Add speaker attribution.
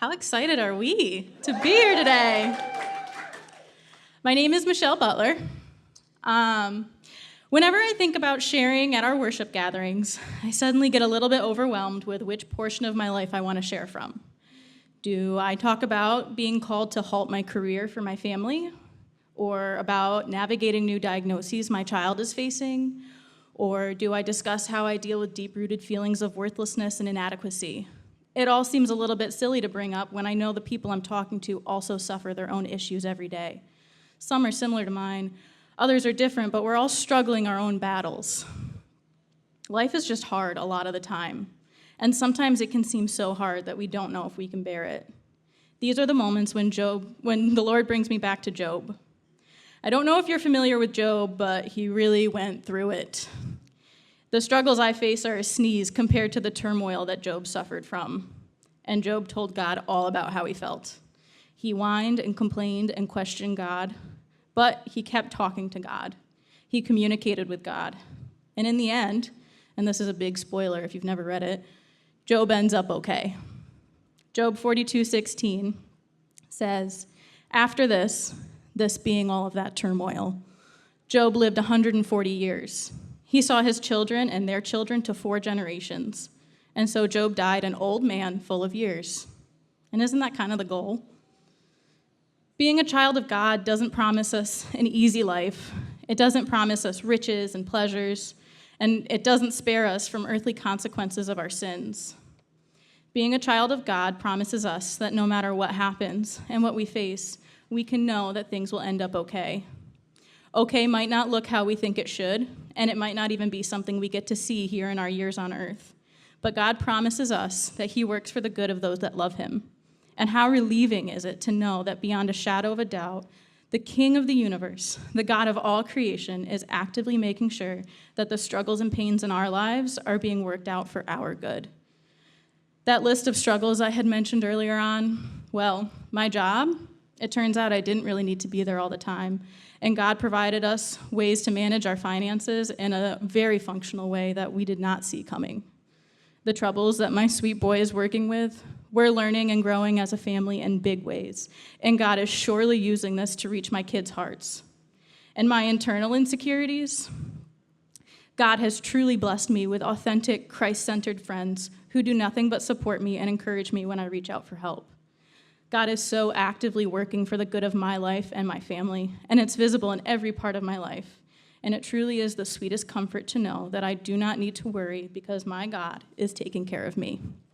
Speaker 1: How excited are we to be here today? My name is Michelle Butler. Whenever I think about sharing at our worship gatherings, I suddenly get a little bit overwhelmed with which portion of my life I want to share from. Do I talk about being called to halt my career for my family? Or about navigating new diagnoses my child is facing? Or do I discuss how I deal with deep-rooted feelings of worthlessness and inadequacy? It all seems a little bit silly to bring up when I know the people I'm talking to also suffer their own issues every day. Some are similar to mine, others are different, but we're all struggling our own battles. Life is just hard a lot of the time, and sometimes it can seem so hard that we don't know if we can bear it. These are the moments when the Lord brings me back to Job. I don't know if you're familiar with Job, but he really went through it. The struggles I face are a sneeze compared to the turmoil that Job suffered from. And Job told God all about how he felt. He whined and complained and questioned God, but he kept talking to God. He communicated with God. And in the end, and this is a big spoiler if you've never read it, Job ends up okay. Job 42:16 says, "After this being all of that turmoil, Job lived 140 years. He saw his children and their children to 4 generations. And so Job died an old man full of years." And isn't that kind of the goal? Being a child of God doesn't promise us an easy life. It doesn't promise us riches and pleasures, and it doesn't spare us from earthly consequences of our sins. Being a child of God promises us that no matter what happens and what we face, we can know that things will end up okay. Okay might not look how we think it should, and it might not even be something we get to see here in our years on earth. But God promises us that he works for the good of those that love him. And how relieving is it to know that beyond a shadow of a doubt, the King of the universe, the God of all creation, is actively making sure that the struggles and pains in our lives are being worked out for our good. That list of struggles I had mentioned earlier on, well, my job, it turns out I didn't really need to be there all the time. And God provided us ways to manage our finances in a very functional way that we did not see coming. The troubles that my sweet boy is working with, we're learning and growing as a family in big ways. And God is surely using this to reach my kids' hearts. And my internal insecurities, God has truly blessed me with authentic, Christ-centered friends who do nothing but support me and encourage me when I reach out for help. God is so actively working for the good of my life and my family, and it's visible in every part of my life. And it truly is the sweetest comfort to know that I do not need to worry because my God is taking care of me.